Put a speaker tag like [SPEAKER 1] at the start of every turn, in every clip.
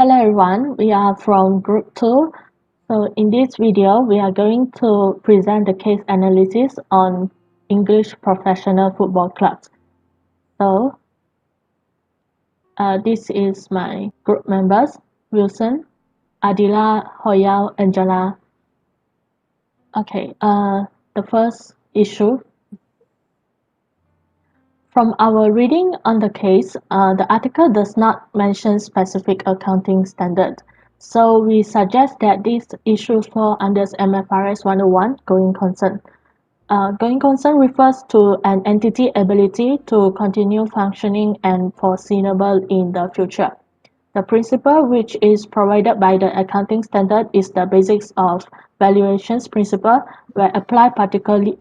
[SPEAKER 1] Hello everyone, we are from Group 2. So in this video, we are going to present the case analysis on English professional football clubs. So this is my group members, Wilson, Adila, Hoyal, Angela. Okay, the first issue. From our reading on the case, the article does not mention specific accounting standard. So we suggest that this issue fall under MFRS 101 going concern. Going concern refers to an entity ability to continue functioning and foreseeable in the future. The principle which is provided by the accounting standard is the basics of valuations principle where applied particularly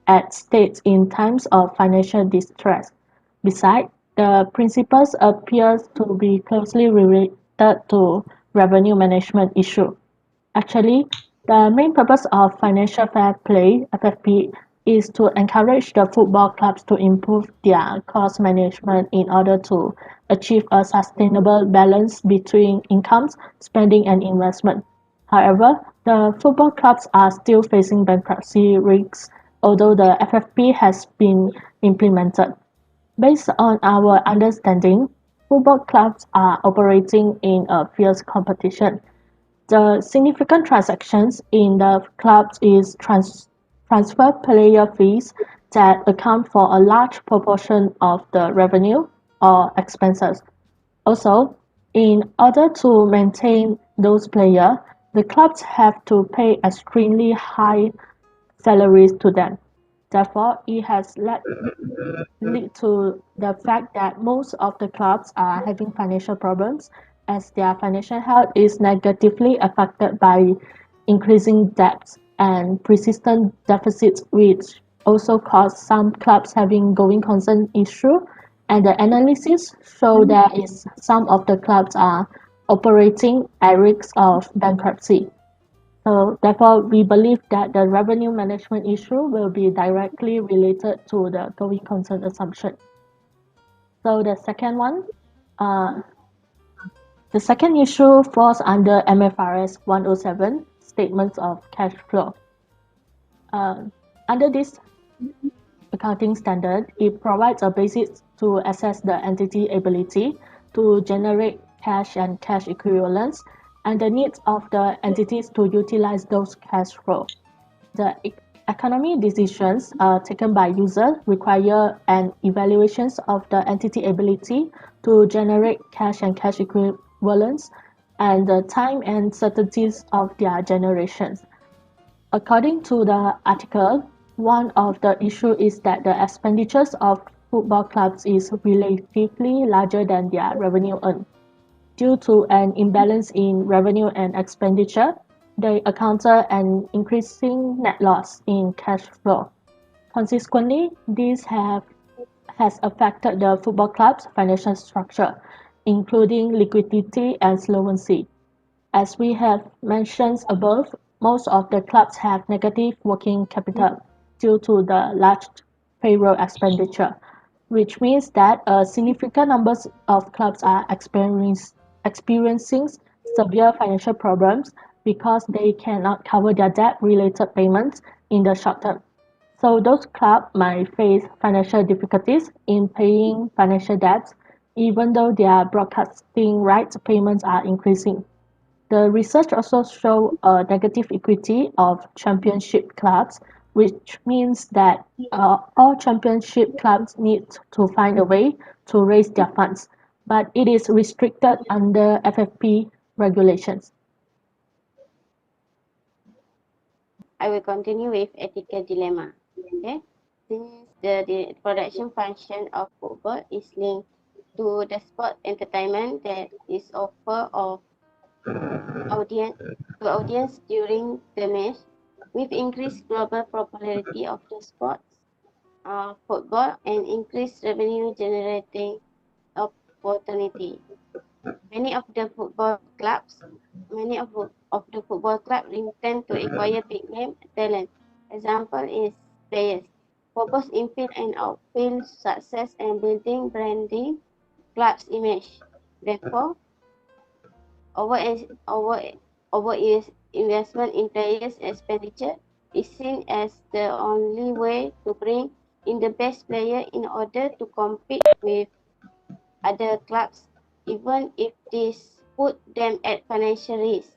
[SPEAKER 1] at states in times of financial distress. Besides, the principles appears to be closely related to revenue management issue. Actually, the main purpose of Financial Fair Play (FFP) is to encourage the football clubs to improve their cost management in order to achieve a sustainable balance between incomes, spending and investment. However, the football clubs are still facing bankruptcy risks although the FFP has been implemented. Based on our understanding, football clubs are operating in a fierce competition. The significant transactions in the clubs is transfer player fees that account for a large proportion of the revenue or expenses. Also, in order to maintain those players, the clubs have to pay extremely high salaries to them. Therefore, it has led to the fact that most of the clubs are having financial problems as their financial health is negatively affected by increasing debts and persistent deficits which also cause some clubs having going concern issue and the analysis show that is some of the clubs are operating at risk of bankruptcy. So therefore, we believe that the revenue management issue will be directly related to the going concern assumption. So uh, the second issue falls under MFRS 107, statements of cash flow. Under this accounting standard, it provides a basis to assess the entity ability to generate cash and cash equivalents and the needs of the entities to utilize those cash flow. The economy decisions taken by users require an evaluation of the entity ability to generate cash and cash equivalents and the time and certainties of their generations. According to the article, one of the issues is that the expenditures of football clubs is relatively larger than their revenue earned. Due to an imbalance in revenue and expenditure, they encounter an increasing net loss in cash flow. Consequently, has affected the football club's financial structure, including liquidity and solvency. As we have mentioned above, most of the clubs have negative working capital due to the large payroll expenditure, which means that a significant number of clubs are experiencing severe financial problems because they cannot cover their debt-related payments in the short term. So those clubs might face financial difficulties in paying financial debts even though their broadcasting rights payments are increasing. The research also shows a negative equity of championship clubs, which means that all championship clubs need to find a way to raise their funds, but it is restricted under FFP regulations.
[SPEAKER 2] I will continue with ethical dilemma. Okay, since the production function of football is linked to the sport entertainment that is offered of audience during the match, with increased global popularity of the sports, football, and increased revenue generating opportunity. Many of the football clubs, many of the football clubs intend to acquire big name talent. Example is players focus in field and outfield success and building branding club's image. Therefore, over investment in players' expenditure is seen as the only way to bring in the best player in order to compete with other clubs, even if this put them at financial risk.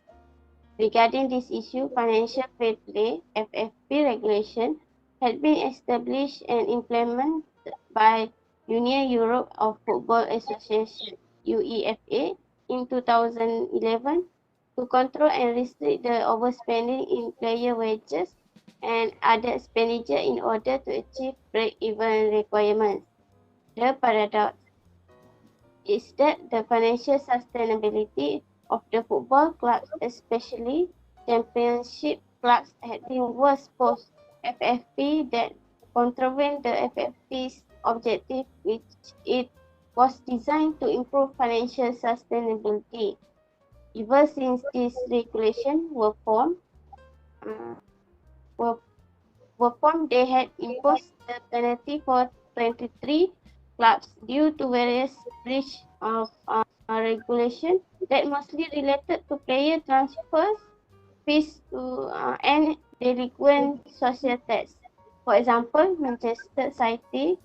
[SPEAKER 2] Regarding this issue, financial fair play (FFP) regulation had been established and implemented by Union Europe of Football Association (UEFA) in 2011 to control and restrict the overspending in player wages and other expenditure in order to achieve break-even requirements. The paradox is that the financial sustainability of the football clubs, especially championship clubs, had been worse post FFP that contravened the FFP's objective, which it was designed to improve financial sustainability. Ever since these regulations uh, were they had imposed the penalty for 23 clubs due to various breach of regulation that mostly related to player transfers, fees and delinquent social tax. For example, Manchester City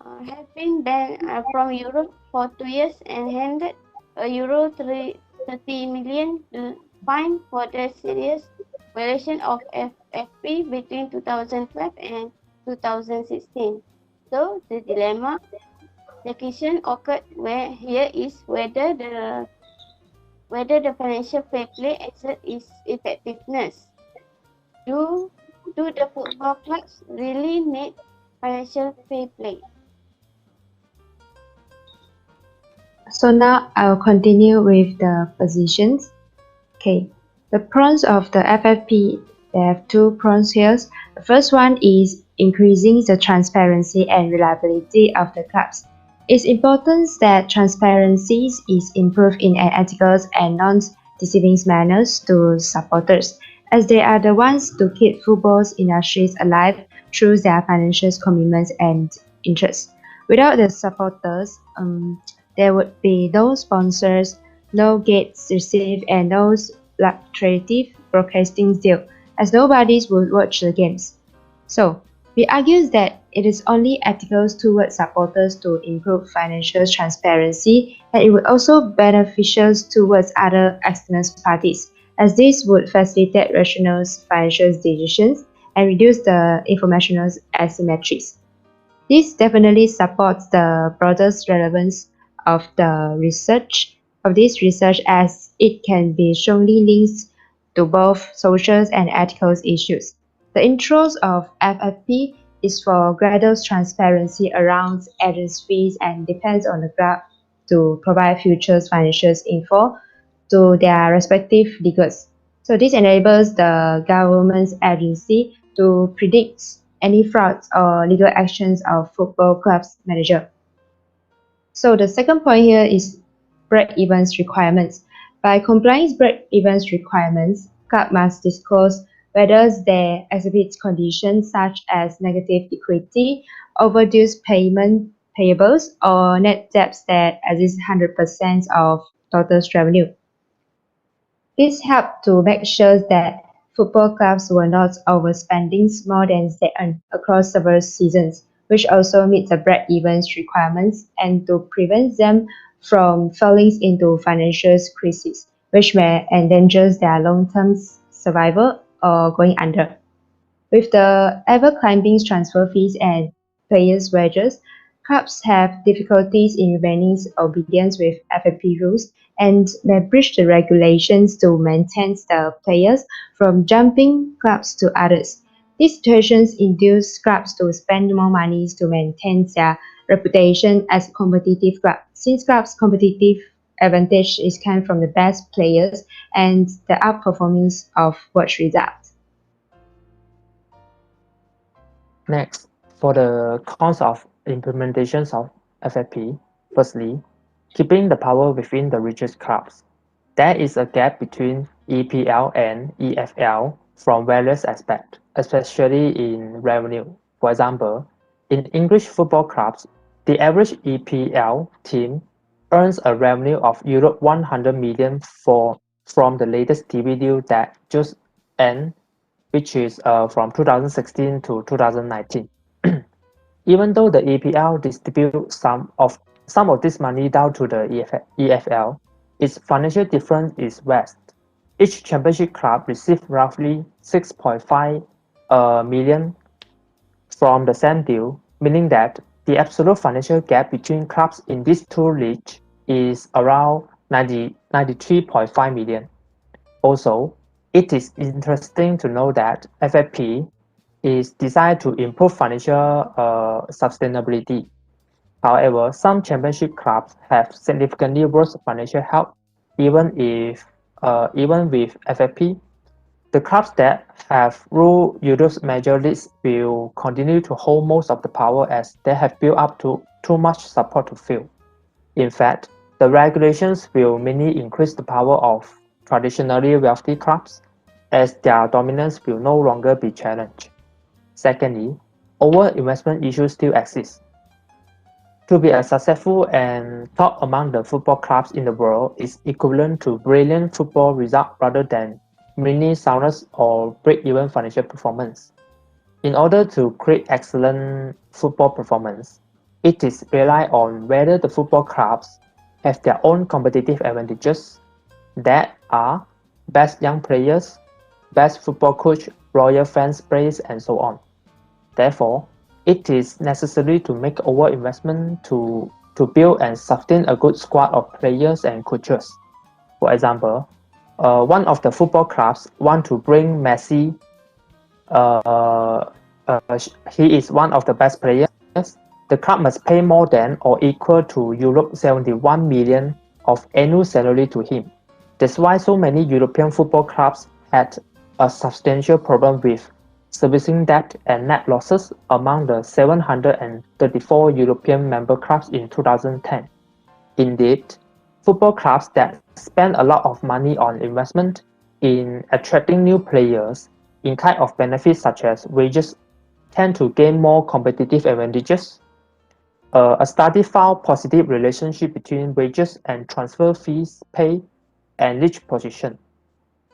[SPEAKER 2] have been banned from Europe for 2 years and handed a Euro 30 million fine for the serious violation of FFP between 2012 and 2016. So the dilemma, the question occurred here is whether the financial fair play exerts its effectiveness. Do do the football clubs really need financial fair play?
[SPEAKER 3] So now I'll continue with the positions. Okay, the pros of the FFP, they have two pros here. The first one is increasing the transparency and reliability of the clubs. It's important that transparency is improved in an ethical and non-deceiving manner to supporters, as they are the ones to keep football industries alive through their financial commitments and interests. Without the supporters, there would be no sponsors, no gates received, and no lucrative broadcasting deal, as nobody would watch the games. So, we argue that it is only ethical towards supporters to improve financial transparency, and it would also beneficial towards other external parties, as this would facilitate rational financial decisions and reduce the informational asymmetries. This definitely supports the broader relevance of the research of this research, as it can be strongly linked to both social and ethical issues. The interest of FFP is for greater transparency around agents' fees and depends on the club to provide future financial info to their respective leagues. So this enables the government's agency to predict any frauds or legal actions of football clubs manager. So the second point here is break-even requirements. By complying break-even requirements, club must disclose whether they exhibit conditions such as negative equity, overdue payment payables, or net debts that exceed 100% of total revenue. This helped to make sure that football clubs were not overspending more than they earned across several seasons, which also meet the break-even requirements, and to prevent them from falling into financial crisis, which may endanger their long-term survival or going under. With the ever-climbing transfer fees and players' wages, clubs have difficulties in remaining obedient with FFP rules and may breach the regulations to maintain the players from jumping clubs to others. These situations induce clubs to spend more money to maintain their reputation as a competitive club, since clubs' competitive advantage is come from the best players and the outperformance of watch results.
[SPEAKER 4] Next, for the cons of implementations of FFP, firstly, keeping the power within the richest clubs. There is a gap between EPL and EFL from various aspects, especially in revenue. For example, in English football clubs, the average EPL team earns a revenue of Europe 100 million from the latest TV deal that just ended, which is from 2016 to 2019. Even though the EPL distributes some of this money down to the EFL, its financial difference is vast. Each championship club received roughly 6.5 million from the same deal, meaning that the absolute financial gap between clubs in these two leagues is around 93.5 million. Also, it is interesting to know that FFP is designed to improve financial sustainability. However, some championship clubs have significantly worse financial health even with FFP. The clubs that have ruled Europe's major leagues will continue to hold most of the power as they have built up too much support to fill. In fact, the regulations will mainly increase the power of traditionally wealthy clubs as their dominance will no longer be challenged. Secondly, over-investment issues still exist. To be a successful and top among the football clubs in the world is equivalent to brilliant football results rather than mini soundness or break-even financial performance. In order to create excellent football performance, it is rely on whether the football clubs have their own competitive advantages that are best young players, best football coach, loyal fans base, and so on. Therefore, it is necessary to make over-investment to build and sustain a good squad of players and coaches. For example, one of the football clubs want to bring Messi. He is one of the best players. The club must pay more than or equal to Europe 71 million of annual salary to him. That's why so many European football clubs had a substantial problem with servicing debt and net losses among the 734 European member clubs in 2010. Indeed, football clubs that spend a lot of money on investment in attracting new players in kind of benefits such as wages tend to gain more competitive advantages. A study found positive relationship between wages and transfer fees paid and league position.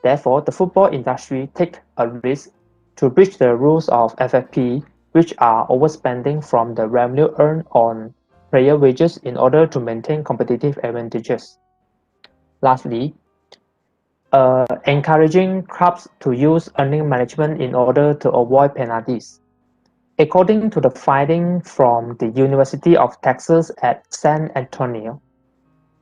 [SPEAKER 4] Therefore, the football industry take a risk to breach the rules of FFP, which are overspending from the revenue earned on player wages in order to maintain competitive advantages. Lastly, encouraging clubs to use earning management in order to avoid penalties. According to the finding from the University of Texas at San Antonio,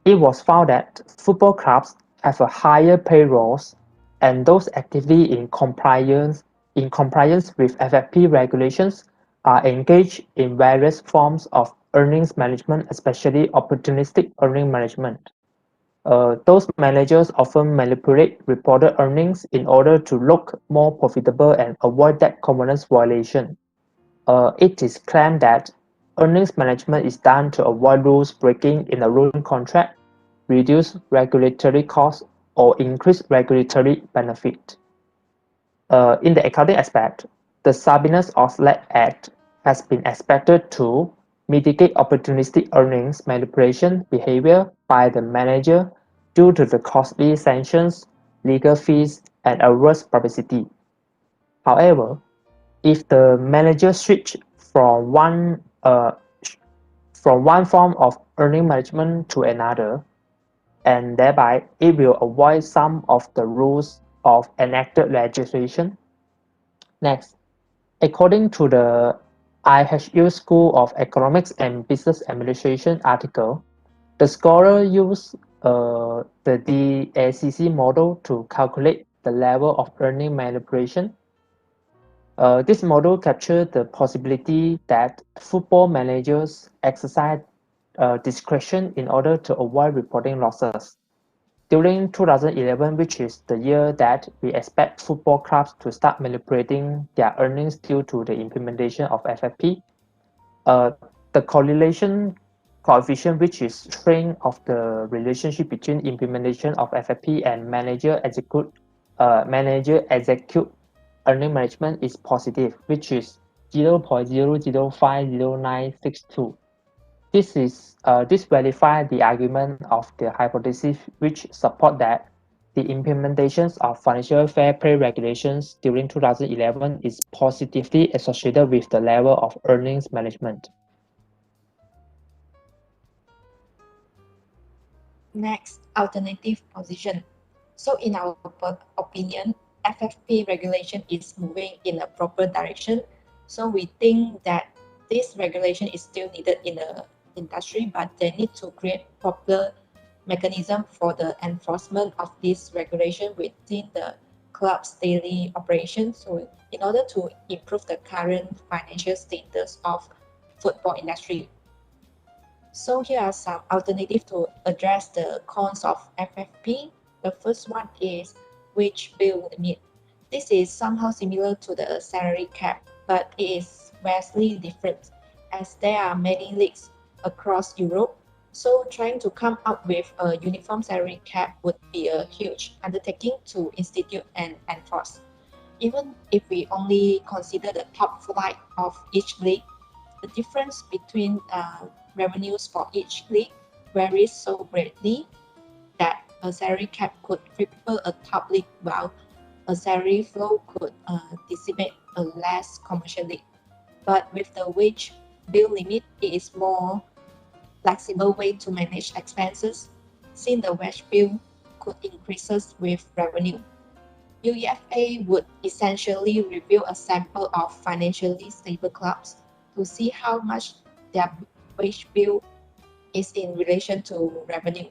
[SPEAKER 4] it was found that football clubs have a higher payrolls and those actively in compliance with FFP regulations are engaged in various forms of earnings management, especially opportunistic earning management. Those managers often manipulate reported earnings in order to look more profitable and avoid debt covenants violation. It is claimed that earnings management is done to avoid rules breaking in a loan contract, reduce regulatory costs, or increase regulatory benefit. In the accounting aspect, the Sarbanes-Oxley Act has been expected to mitigate opportunistic earnings manipulation behavior by the manager due to the costly sanctions, legal fees, and adverse publicity. However, if the manager switch from one form of earning management to another, and thereby it will avoid some of the rules of enacted legislation. Next, according to the IHU School of Economics and Business Administration article, the scholar used the DACC model to calculate the level of earning manipulation. This model captured the possibility that football managers exercise discretion in order to avoid reporting losses. During 2011, which is the year that we expect football clubs to start manipulating their earnings due to the implementation of FFP, the correlation coefficient, which is strength of the relationship between implementation of FFP and manager execute earning management is positive, which is 0.005096.2. This verifies the argument of the hypothesis which support that the implementations of financial fair play regulations during 2011 is positively associated with the level of earnings management.
[SPEAKER 5] Next, alternative position. So in our opinion, FFP regulation is moving in a proper direction. So we think that this regulation is still needed in the industry, but they need to create proper mechanism for the enforcement of this regulation within the club's daily operations. So in order to improve the current financial status of football industry. So here are some alternatives to address the cons of FFP. The first one is wage bill limit. This is somehow similar to the salary cap, but it is vastly different as there are many leagues across Europe. So trying to come up with a uniform salary cap would be a huge undertaking to institute and enforce. Even if we only consider the top flight of each league, the difference between revenues for each league varies so greatly that a salary cap could cripple a top league while a salary flow could decimate a less commercial league. But with the wage bill limit, it is more flexible way to manage expenses since the wage bill could increases with revenue. UEFA would essentially review a sample of financially stable clubs to see how much their wage bill is in relation to revenue.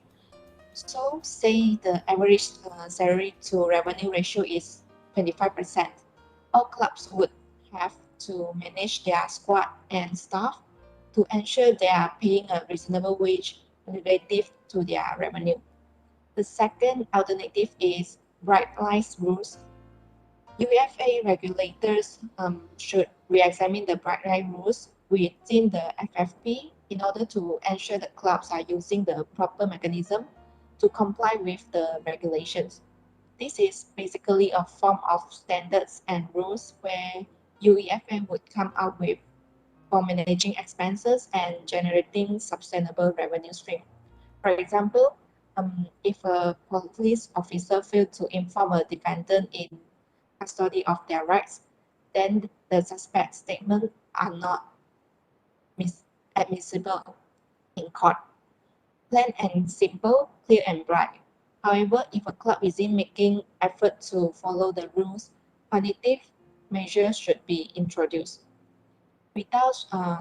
[SPEAKER 5] So say the average salary to revenue ratio is 25%. All clubs would have to manage their squad and staff to ensure they are paying a reasonable wage relative to their revenue. The second alternative is bright lines rules. UEFA regulators should re-examine the bright line rules within the FFP in order to ensure that clubs are using the proper mechanism to comply with the regulations. This is basically a form of standards and rules where UEFA would come up with for managing expenses and generating sustainable revenue stream. For example, if a police officer failed to inform a defendant in custody of their rights, then the suspect's statements are not admissible in court. Plain and simple, clear and bright. However, if a club isn't making effort to follow the rules, punitive measures should be introduced. Without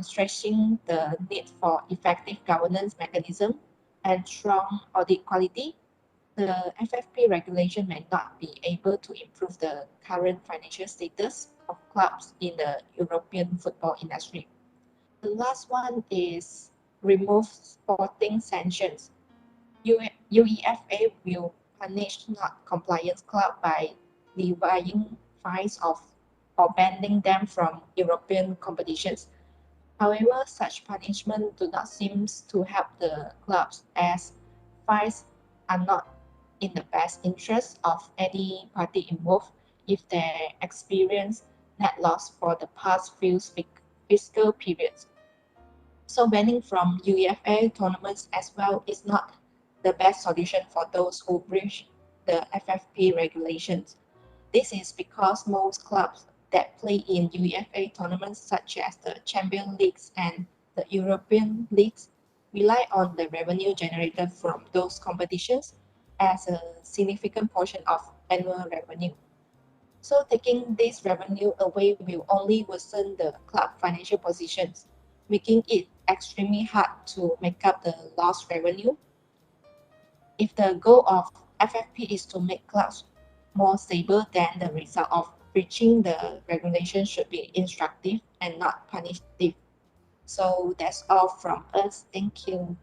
[SPEAKER 5] stressing the need for effective governance mechanism and strong audit quality, the FFP regulation may not be able to improve the current financial status of clubs in the European football industry. The last one is remove sporting sanctions. UEFA will punish not compliance club by levying fines of or banning them from European competitions. However, such punishment do not seem to help the clubs as fines are not in the best interest of any party involved if they experience net loss for the past few fiscal periods. So banning from UEFA tournaments as well is not the best solution for those who breach the FFP regulations. This is because most clubs that play in UEFA tournaments such as the Champions Leagues and the European Leagues rely on the revenue generated from those competitions as a significant portion of annual revenue. So taking this revenue away will only worsen the club financial positions, making it extremely hard to make up the lost revenue. If the goal of FFP is to make clubs more stable, then the result of breaching the regulation should be instructive and not punitive. So that's all from us. Thank you.